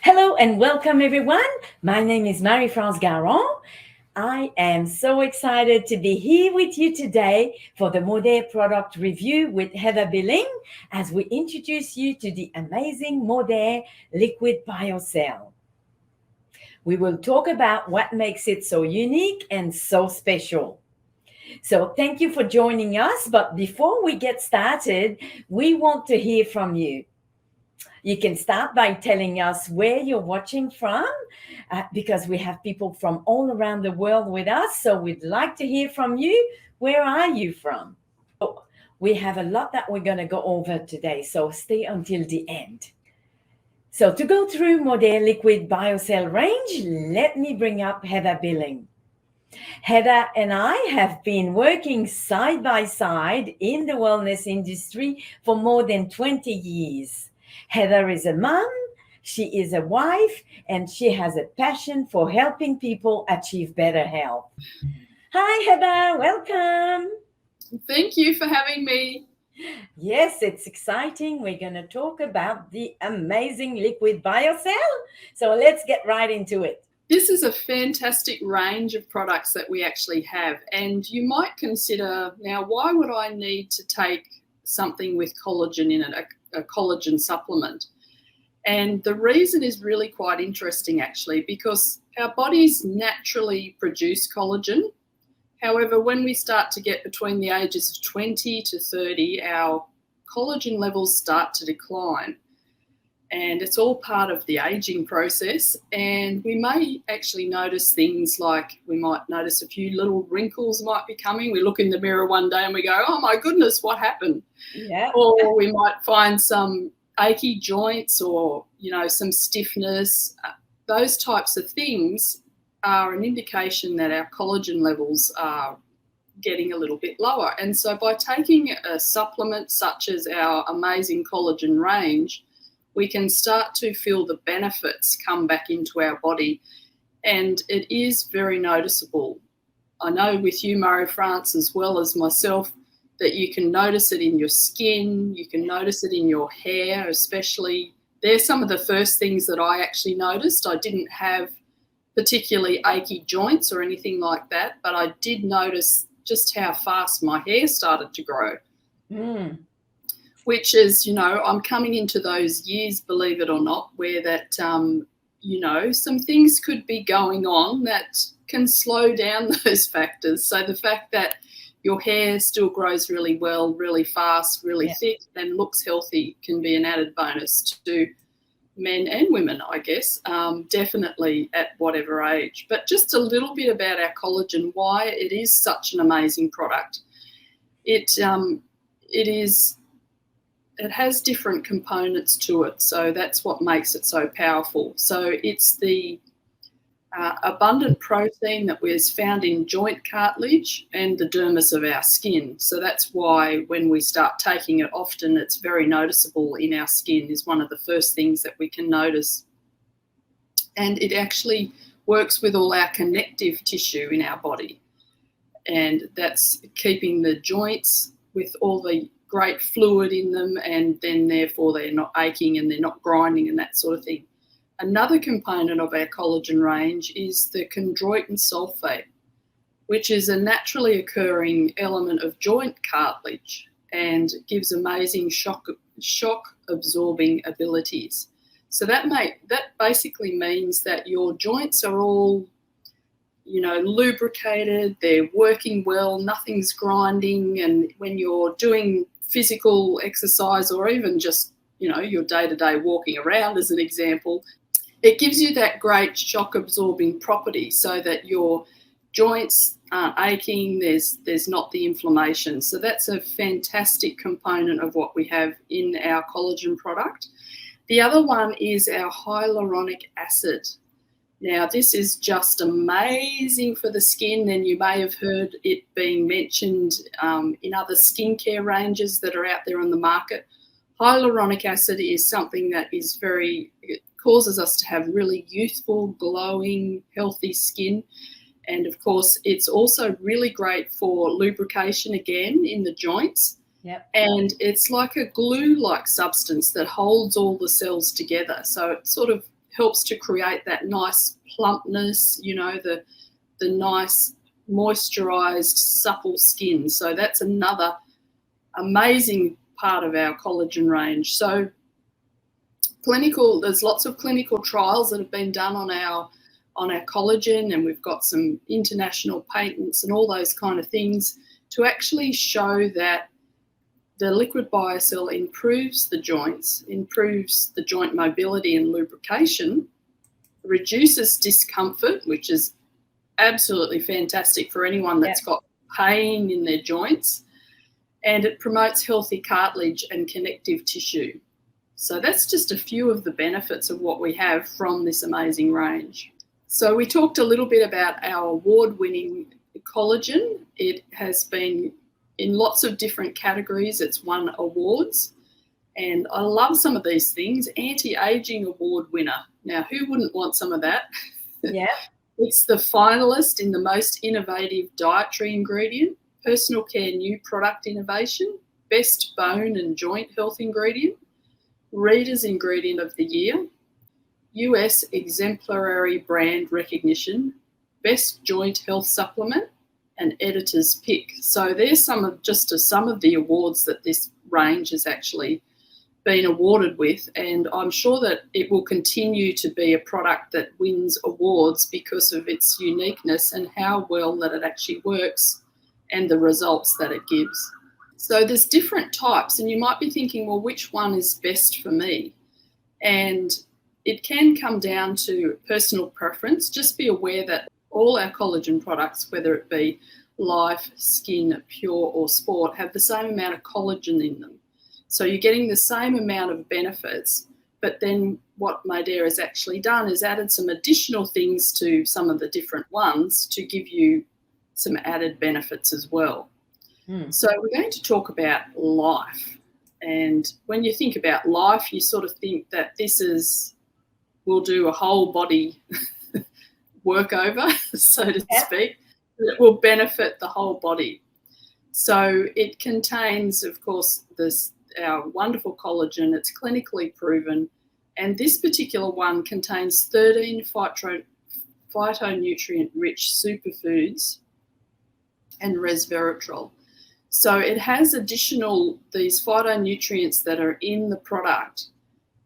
Hello and welcome everyone. My name is Marie-France Garon. I am so excited to be here with you today for the Modere product review with Heather Billing as we introduce you to the amazing Modere liquid Biocell. We will talk about what makes it so unique and so special. So thank you for joining us. But before we get started, we want to hear from you. You can start by telling us where you're watching from because we have people from all around the world with us. So we'd like to hear from you. Where are you from? Oh, we have a lot that we're going to go over today. So stay until the end. So to go through Modere Liquid Biocell range, let me bring up Heather Billing. Heather and I have been working side by side in the wellness industry for more than 20 years. Heather is a mom, she is a wife, and she has a passion for helping people achieve better health. Hi, Heather, welcome. Thank you for having me. Yes, it's exciting. We're going to talk about the amazing liquid Biocell. So let's get right into it. This is a fantastic range of products that we actually have. And you might consider, now, why would I need to take something with collagen in it, a collagen supplement? And the reason is really quite interesting, actually, because our bodies naturally produce collagen. However, when we start to get between the ages of 20 to 30, our collagen levels start to decline. And it's all part of the aging process. And we may actually notice things like we might notice a few little wrinkles might be coming. We look in the mirror one day and we go, oh my goodness, what happened? Yeah. Or we might find some achy joints or, some stiffness. Those types of things are an indication that our collagen levels are getting a little bit lower. And so by taking a supplement such as our amazing collagen range, we can start to feel the benefits come back into our body. And it is very noticeable. I know with you, Marie-France, as well as myself, that you can notice it in your skin, you can notice it in your hair, especially. They're some of the first things that I actually noticed. I didn't have particularly achy joints or anything like that, but I did notice just how fast my hair started to grow. Which is, I'm coming into those years, believe it or not, where that, some things could be going on that can slow down those factors. So the fact that your hair still grows really well, really fast, really thick, and looks healthy can be an added bonus to men and women, I guess, definitely at whatever age. But just a little bit about our collagen, why it is such an amazing product. It has different components to it, so that's what makes it so powerful. So it's the abundant protein that was found in joint cartilage and the dermis of our skin. So that's why when we start taking it often, it's very noticeable in our skin, is one of the first things that we can notice. And it actually works with all our connective tissue in our body. And that's keeping the joints with all the great fluid in them, and then therefore they're not aching and they're not grinding and that sort of thing. Another component of our collagen range is the chondroitin sulfate, which is a naturally occurring element of joint cartilage and gives amazing shock absorbing abilities. So that basically means that your joints are all lubricated, they're working well, nothing's grinding, and when you're doing physical exercise or even just, your day-to-day walking around as an example, it gives you that great shock absorbing property so that your joints aren't aching, there's not the inflammation. So that's a fantastic component of what we have in our collagen product. The other one is our hyaluronic acid. Now, this is just amazing for the skin, and you may have heard it being mentioned in other skincare ranges that are out there on the market. Hyaluronic acid is something that is it causes us to have really youthful, glowing, healthy skin. And, of course, it's also really great for lubrication, again, in the joints. Yep. And it's like a glue-like substance that holds all the cells together. So it sort of helps to create that nice plumpness, you know, the nice moisturized, supple skin. So that's another amazing part of our collagen range. So there's lots of clinical trials that have been done on our collagen, and we've got some international patents and all those kind of things to actually show that the liquid Biocell improves the joints, improves the joint mobility and lubrication, reduces discomfort, which is absolutely fantastic for anyone that's got pain in their joints, and it promotes healthy cartilage and connective tissue. So that's just a few of the benefits of what we have from this amazing range. So we talked a little bit about our award-winning collagen. It has been in lots of different categories. It's won awards, and I love some of these things. Anti-aging award winner. Now, who wouldn't want some of that? Yeah. It's the finalist in the most innovative dietary ingredient, personal care new product innovation, best bone and joint health ingredient, Reader's Ingredient of the Year, US Exemplary Brand Recognition, Best Joint Health Supplement, and Editor's Pick. So there's some of the awards that this range has actually been awarded with, and I'm sure that it will continue to be a product that wins awards because of its uniqueness and how well that it actually works and the results that it gives. So there's different types, and you might be thinking, well, which one is best for me? And it can come down to personal preference. Just be aware that all our collagen products, whether it be Life, Skin, Pure or Sport, have the same amount of collagen in them. So you're getting the same amount of benefits, but then what Modere has actually done is added some additional things to some of the different ones to give you some added benefits as well. So we're going to talk about Life. And when you think about Life, you sort of think that we'll do a whole body workover, so to speak. It will benefit the whole body. So it contains, of course, our wonderful collagen. It's clinically proven. And this particular one contains 13 phytonutrient-rich superfoods and resveratrol. So it has these phytonutrients that are in the product,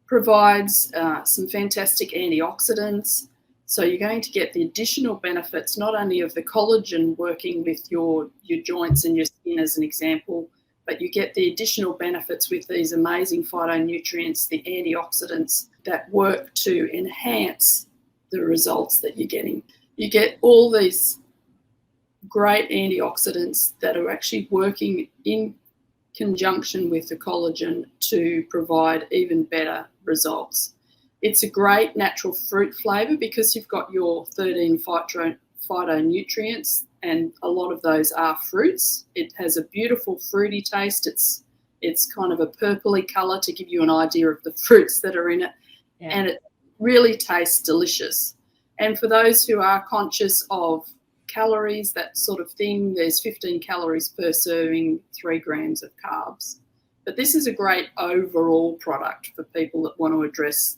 provides some fantastic antioxidants. So you're going to get the additional benefits, not only of the collagen working with your joints and your skin as an example, but you get the additional benefits with these amazing phytonutrients, the antioxidants that work to enhance the results that you're getting. You get all these great antioxidants that are actually working in conjunction with the collagen to provide even better results. It's a great natural fruit flavour because you've got your 13 phytonutrients, and a lot of those are fruits. It has a beautiful fruity taste. It's kind of a purpley colour to give you an idea of the fruits that are in it, and it really tastes delicious. And for those who are conscious of calories, that sort of thing, there's 15 calories per serving, 3 grams of carbs. But this is a great overall product for people that want to address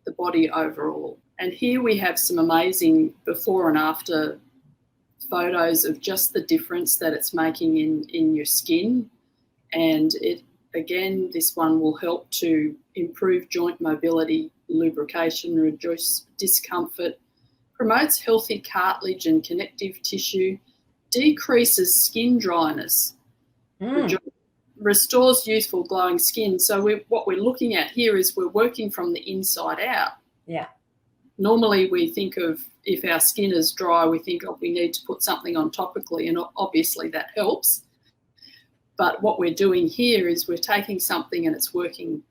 the body overall. And here we have some amazing before and after photos of just the difference that it's making in your skin. And this one will help to improve joint mobility, lubrication, reduce discomfort, promotes healthy cartilage and connective tissue, decreases skin dryness, restores youthful glowing skin. So what we're looking at here is we're working from the inside out. Yeah. Normally we think of, if our skin is dry, we think, we need to put something on topically, and obviously that helps. But what we're doing here is we're taking something and it's working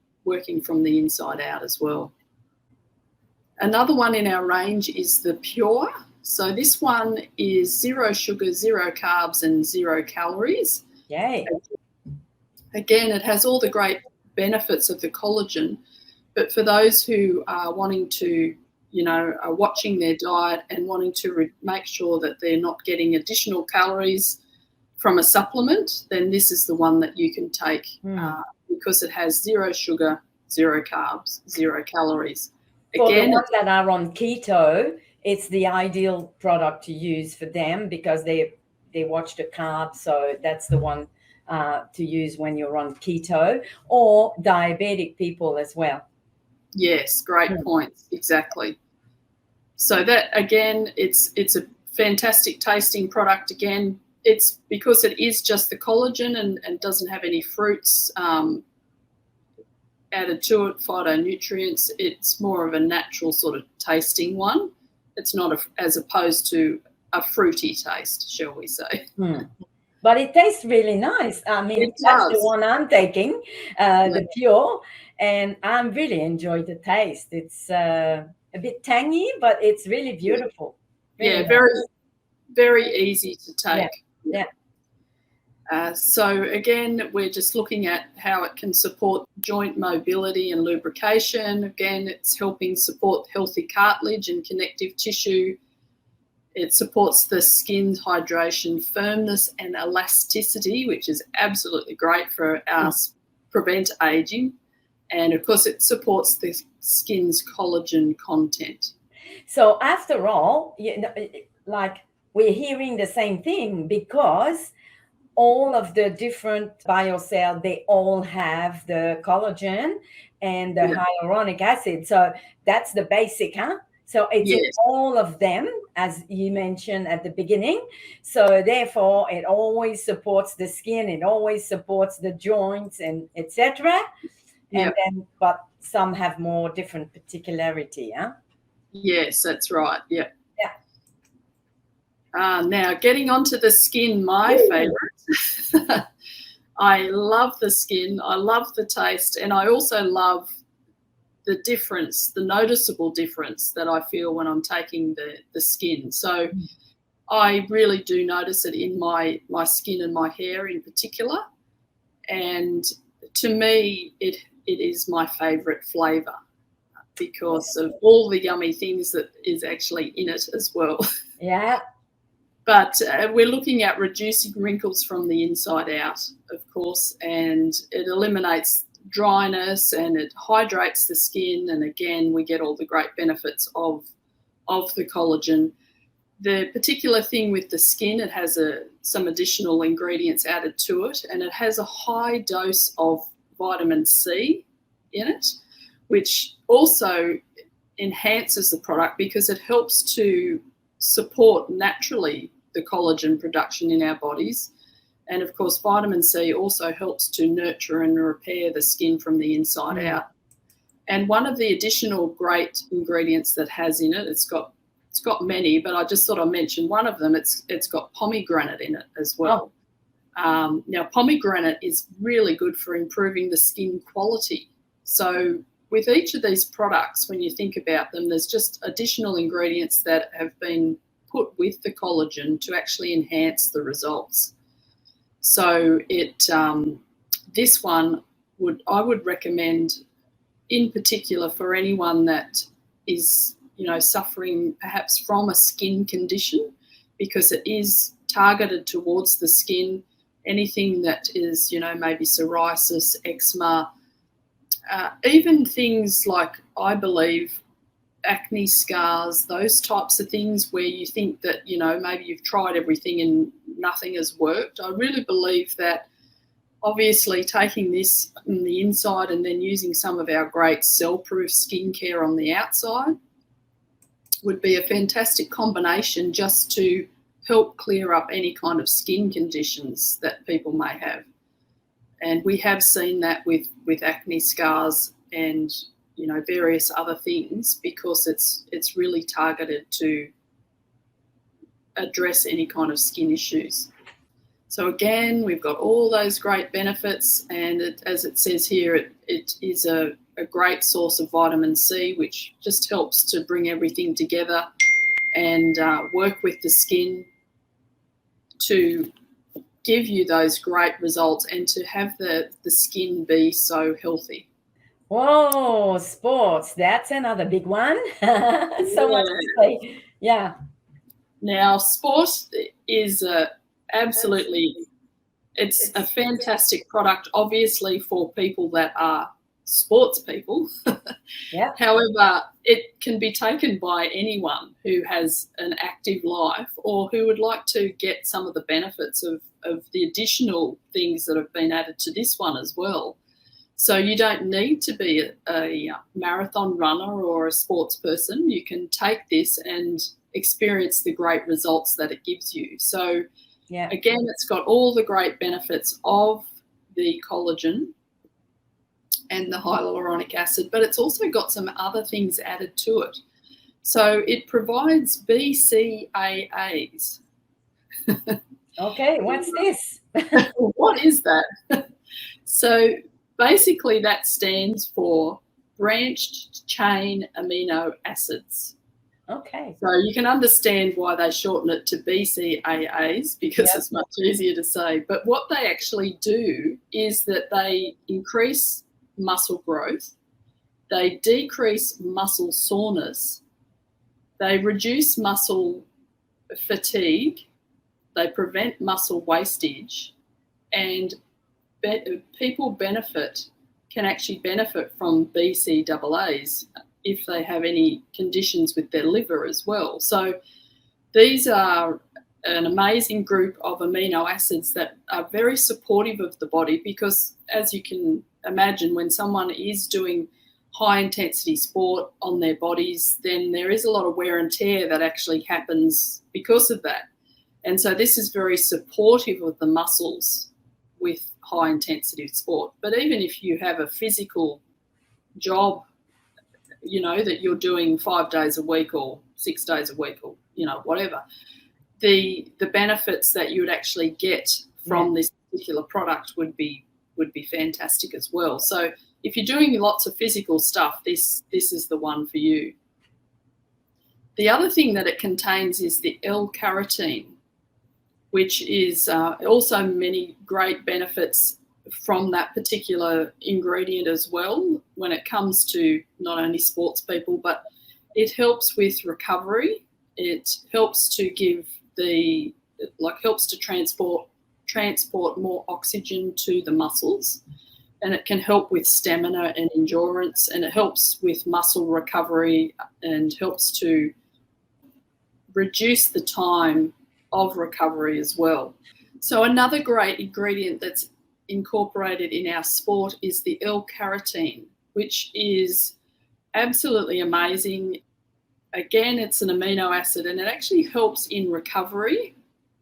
from the inside out as well. Another one in our range is the Pure. So this one is 0 sugar, 0 carbs and 0 calories. Yay. Again, it has all the great benefits of the collagen, but for those who are wanting to, are watching their diet and wanting to make sure that they're not getting additional calories from a supplement, then this is the one that you can take because it has 0 sugar, 0 carbs, 0 calories. For the Again, ones that are on keto, it's the ideal product to use for them because they watch the carbs, so that's the one to use when you're on keto, or diabetic people as well. yes, great points, exactly. So that, again, it's a fantastic tasting product. Again, it's because it is just the collagen and doesn't have any fruits added to it, phytonutrients. It's more of a natural sort of tasting one. It's not as opposed to a fruity taste, shall we say. But it tastes really nice. I mean, that's the one I'm taking, the Pure, and I really enjoy the taste. It's a bit tangy, but it's really beautiful. Really very, very easy to take. Yeah. So again, we're just looking at how it can support joint mobility and lubrication. Again, it's helping support healthy cartilage and connective tissue. It supports the skin's hydration, firmness, and elasticity, which is absolutely great for us prevent aging. And of course, it supports the skin's collagen content. So after all, like we're hearing the same thing because all of the different Biocell, they all have the collagen and the hyaluronic acid. So that's the basic, huh? So it's in all of them, as you mentioned at the beginning. So therefore, it always supports the skin. It always supports the joints and etc. And then, but some have more different particularity, huh? Yes, that's right. Yeah. Now, getting onto the skin, my favorite. I love the skin. I love the taste. And I also love the difference, the noticeable difference that I feel when I'm taking the skin. So I really do notice it in my skin and my hair in particular. And to me, it is my favorite flavor because of all the yummy things that is actually in it as well. Yeah. But we're looking at reducing wrinkles from the inside out, of course, and it eliminates dryness and it hydrates the skin. And again, we get all the great benefits of the collagen. The particular thing with the skin, it has some additional ingredients added to it, and it has a high dose of vitamin C in it, which also enhances the product because it helps to support naturally the collagen production in our bodies. And of course, vitamin C also helps to nurture and repair the skin from the inside out. And one of the additional great ingredients that has in it, it's got many, but I just thought I'd mention one of them. It's got pomegranate in it as well. Now, pomegranate is really good for improving the skin quality. So with each of these products, when you think about them, there's just additional ingredients that have been put with the collagen to actually enhance the results. So this one I would recommend in particular for anyone that is, suffering perhaps from a skin condition, because it is targeted towards the skin. Anything that is, maybe psoriasis, eczema, even things like, I believe, acne scars, those types of things where you think that, maybe you've tried everything and nothing has worked. I really believe that obviously taking this on the inside and then using some of our great cell-proof skincare on the outside would be a fantastic combination just to help clear up any kind of skin conditions that people may have. And we have seen that with acne scars and, various other things, because it's really targeted to address any kind of skin issues. So again, we've got all those great benefits, and as it says here, it is a great source of vitamin C, which just helps to bring everything together and work with the skin to give you those great results and to have the skin be so healthy. Whoa, sports, that's another big one. So much to say. Yeah. Now, sport is absolutely, it's a fantastic product, obviously, for people that are sports people. Yeah. However, it can be taken by anyone who has an active life or who would like to get some of the benefits of the additional things that have been added to this one as well. So you don't need to be a marathon runner or a sports person. You can take this and experience the great results that it gives you. So Yeah. again, it's got all the great benefits of the collagen and the hyaluronic acid, but it's also got some other things added to it. So it provides BCAAs. Okay, what's this? What is that? So basically that stands for branched chain amino acids. Okay. So you can understand why they shorten it to BCAAs, because Yep. it's much easier to say. But what they actually do is that they increase muscle growth, they decrease muscle soreness, they reduce muscle fatigue, they prevent muscle wastage, and people can actually benefit from BCAAs if they have any conditions with their liver as well. So these are an amazing group of amino acids that are very supportive of the body, because as you can imagine, when someone is doing high intensity sport on their bodies, then there is a lot of wear and tear that actually happens because of that. And so this is very supportive of the muscles with high intensity sport. But even if you have a physical job, you know, that you're doing 5 days a week or 6 days a week or, you know, whatever, the benefits that you would actually get from this particular product would be fantastic as well. So if you're doing lots of physical stuff, this is the one for you. The other thing that it contains is the L-carotene, which is also many great benefits from that particular ingredient as well when it comes to not only sports people, but it helps with recovery. It helps to give helps to transport more oxygen to the muscles, and it can help with stamina and endurance, and it helps with muscle recovery and helps to reduce the time of recovery as well. So another great ingredient that's incorporated in our sport is the L-carotene, which is absolutely amazing. Again, it's an amino acid and it actually helps in recovery.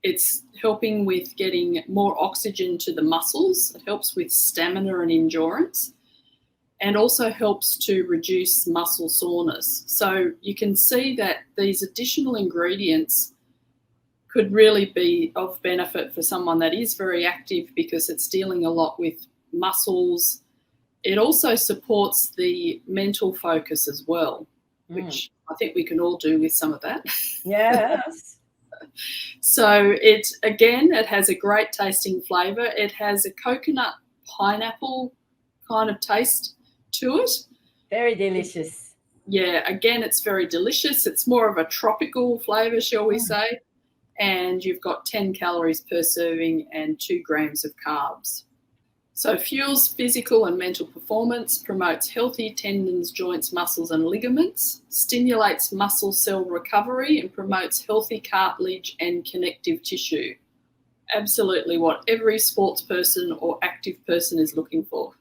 It's helping with getting more oxygen to the muscles. It helps with stamina and endurance, and also helps to reduce muscle soreness. So you can see that these additional ingredients could really be of benefit for someone that is very active, because it's dealing a lot with muscles. It also supports the mental focus as well, which I think we can all do with some of that. Yes. So it has a great tasting flavour. It has a coconut pineapple kind of taste to it. Very delicious. Yeah, again, it's very delicious. It's more of a tropical flavour, shall we say. And you've got 10 calories per serving and 2 grams of carbs. So fuels physical and mental performance, promotes healthy tendons, joints, muscles and ligaments, stimulates muscle cell recovery and promotes healthy cartilage and connective tissue. Absolutely what every sports person or active person is looking for.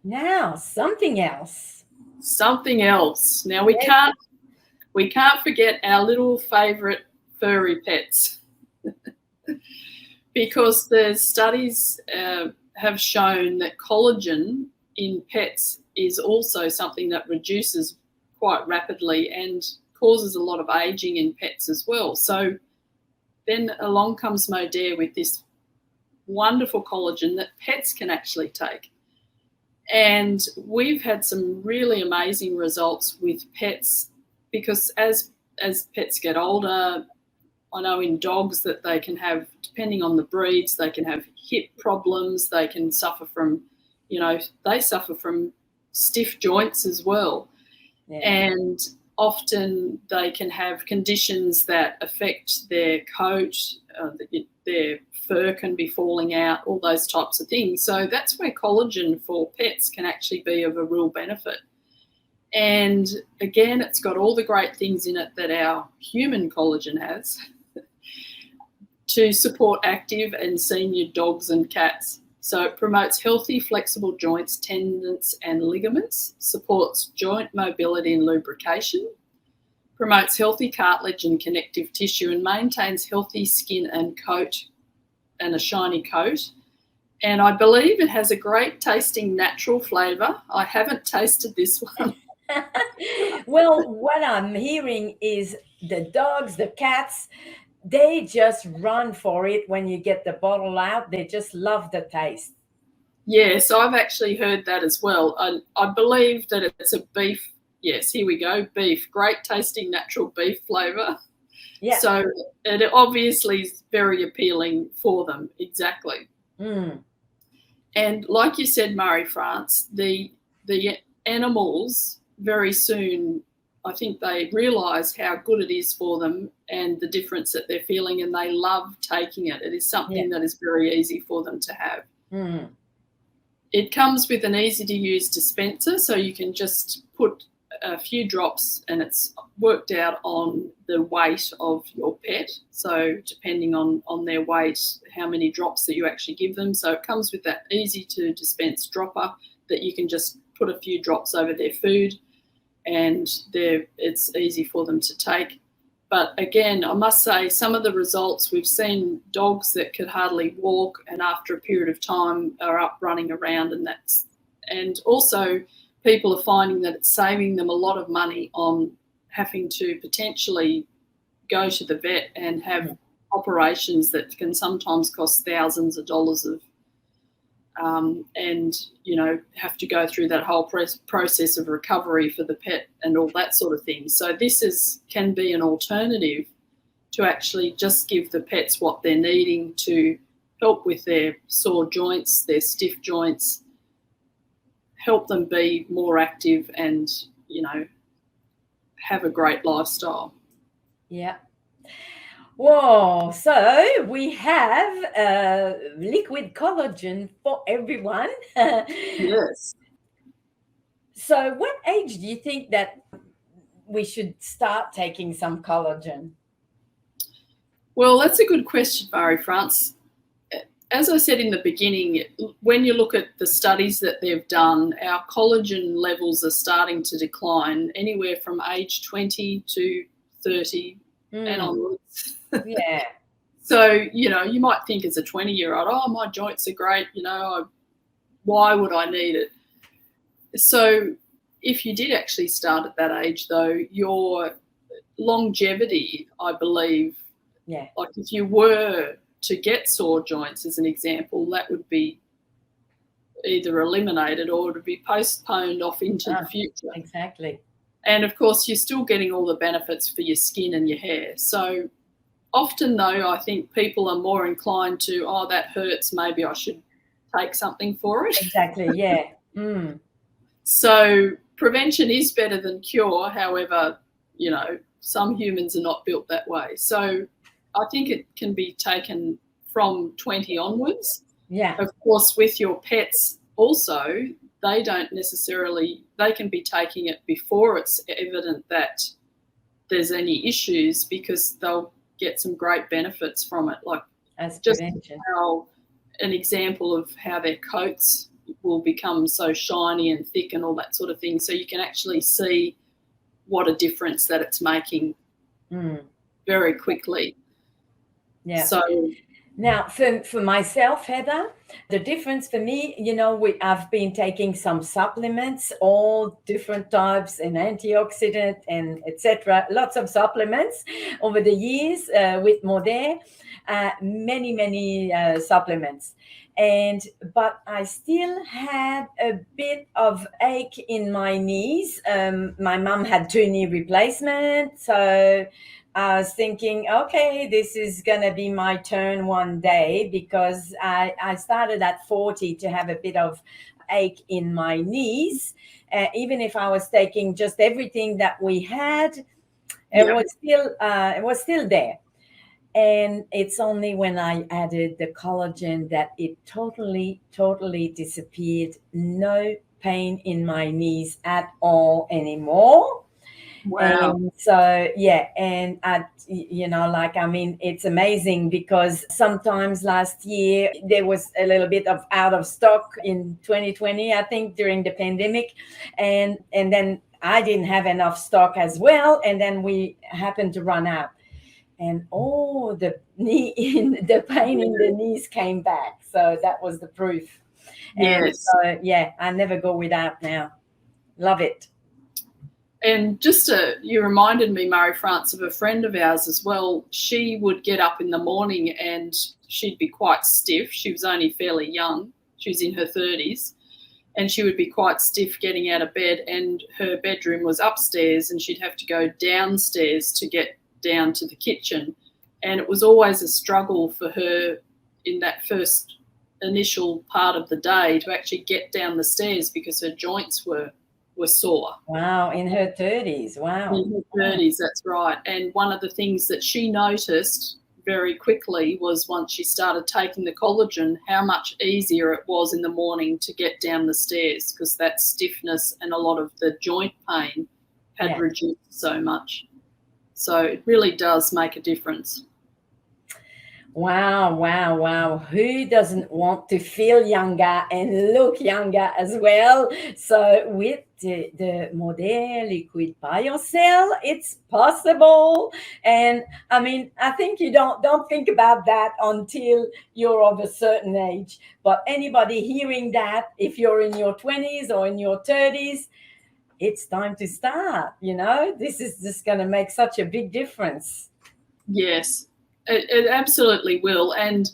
Now, something else. Something else. Now we can't forget our little favourite furry pets. Because the studies have shown that collagen in pets is also something that reduces quite rapidly and causes a lot of aging in pets as well. So then along comes Modere with this wonderful collagen that pets can actually take. And we've had some really amazing results with pets, because as pets get older, I know in dogs that they can have, depending on the breeds, they can have hip problems. They can suffer from, they suffer from stiff joints as well. Yeah. And often they can have conditions that affect their coat, their fur can be falling out, all those types of things. So that's where collagen for pets can actually be of a real benefit. And again, it's got all the great things in it that our human collagen has to support active and senior dogs and cats. So it promotes healthy, flexible joints, tendons, and ligaments, supports joint mobility and lubrication, promotes healthy cartilage and connective tissue, and maintains healthy skin and coat and a shiny coat. And I believe it has a great tasting natural flavour. I haven't tasted this one. Well, what I'm hearing is the dogs, the cats, they just run for it when you get the bottle out. They just love the taste. Yes, I've actually heard that as well. I believe that it's a beef. Yes, here we go, beef. Great tasting natural beef flavour. Yeah. So it obviously is very appealing for them. Exactly. Mm. And like you said, Marie-France, the animals very soon, I think they realise how good it is for them and the difference that they're feeling, and they love taking it. It is something that is very easy for them to have. Mm. It comes with an easy-to-use dispenser, so you can just put a few drops and it's worked out on the weight of your pet. So depending on their weight, how many drops that you actually give them. So it comes with that easy-to-dispense dropper that you can just put a few drops over their food, and it's easy for them to take. But again, I must say, some of the results, we've seen dogs that could hardly walk, and after a period of time are up running around, and also people are finding that it's saving them a lot of money on having to potentially go to the vet and have operations that can sometimes cost thousands of dollars and have to go through that whole process of recovery for the pet and all that sort of thing. So this can be an alternative to actually just give the pets what they're needing to help with their sore joints, their stiff joints, help them be more active and have a great lifestyle. Yeah. Whoa, so we have liquid collagen for everyone. Yes. So what age do you think that we should start taking some collagen? Well, that's a good question, Marie-France. As I said in the beginning, when you look at the studies that they've done, our collagen levels are starting to decline anywhere from age 20 to 30 and onwards. Yeah. So, you might think as a 20-year-old, oh, my joints are great, why would I need it? So if you did actually start at that age, though, your longevity, I believe, like if you were to get sore joints, as an example, that would be either eliminated or it would be postponed off into the future. Exactly. And, of course, you're still getting all the benefits for your skin and your hair. So often, though, I think people are more inclined to, oh, that hurts, maybe I should take something for it. Exactly, yeah. Mm. So prevention is better than cure. However, some humans are not built that way. So I think it can be taken from 20 onwards. Yeah. Of course, with your pets also, they can be taking it before it's evident that there's any issues, because they'll get some great benefits from it. Like as just prevention. An example of how their coats will become so shiny and thick and all that sort of thing. So you can actually see what a difference that it's making very quickly. Yeah. So now, for myself, Heather, the difference for me, I've been taking some supplements, all different types, and antioxidant and etc. Lots of supplements over the years with Modere, many supplements. But I still had a bit of ache in my knees. My mom had 2 knee replacements, so I was thinking, okay, this is going to be my turn one day, because I started at 40 to have a bit of ache in my knees. Even if I was taking just everything that we had, it was still there. And it's only when I added the collagen that it totally disappeared. No pain in my knees at all anymore. Wow. And so, yeah, and it's amazing because sometimes last year there was a little bit of out of stock in 2020, I think, during the pandemic. And then I didn't have enough stock as well. And then we happened to run out. And the pain in the knees came back. So that was the proof. And Yes. so, yeah, I never go without now. Love it. And you reminded me, Marie-France, of a friend of ours as well. She would get up in the morning and she'd be quite stiff. She was only fairly young. She was in her 30s. And she would be quite stiff getting out of bed, and her bedroom was upstairs and she'd have to go downstairs to get down to the kitchen. And it was always a struggle for her in that first initial part of the day to actually get down the stairs because her joints were sore. Wow, in her 30s. Wow. In her 30s, that's right. And one of the things that she noticed very quickly was once she started taking the collagen, how much easier it was in the morning to get down the stairs, because that stiffness and a lot of the joint pain had reduced so much. So it really does make a difference. Wow. Who doesn't want to feel younger and look younger as well? So with the Modere liquid Biocell, it's possible. And I mean, I think you don't think about that until you're of a certain age. But anybody hearing that, if you're in your 20s or in your 30s, it's time to start. This is just going to make such a big difference. Yes. It absolutely will. And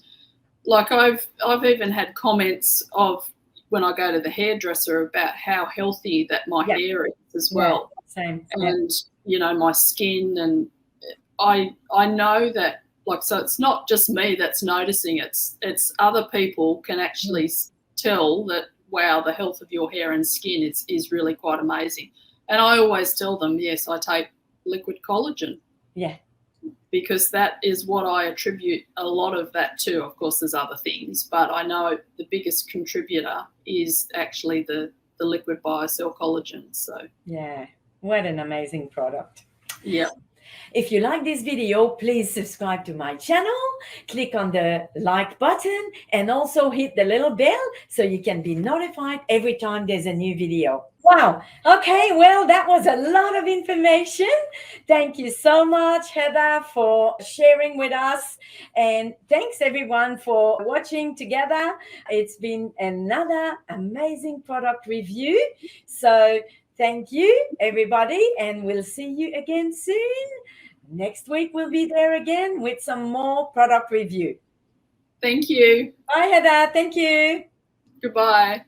like I've even had comments of when I go to the hairdresser about how healthy that my hair is as well. Same. And my skin, and I know that, like, so it's not just me that's noticing, it's other people can actually tell that, wow, the health of your hair and skin is really quite amazing. And I always tell them, yes, I take liquid collagen. Yeah. Because that is what I attribute a lot of that to. Of course, there's other things, but I know the biggest contributor is actually the liquid Biocell collagen. So yeah, what an amazing product. Yeah. If you like this video, please subscribe to my channel, click on the like button, and also hit the little bell so you can be notified every time there's a new video. Wow. Okay, well, that was a lot of information. Thank you so much, Heather, for sharing with us. And thanks, everyone, for watching together. It's been another amazing product review. So thank you, everybody, and we'll see you again soon. Next week, we'll be there again with some more product review. Thank you. Bye, Heather. Thank you. Goodbye.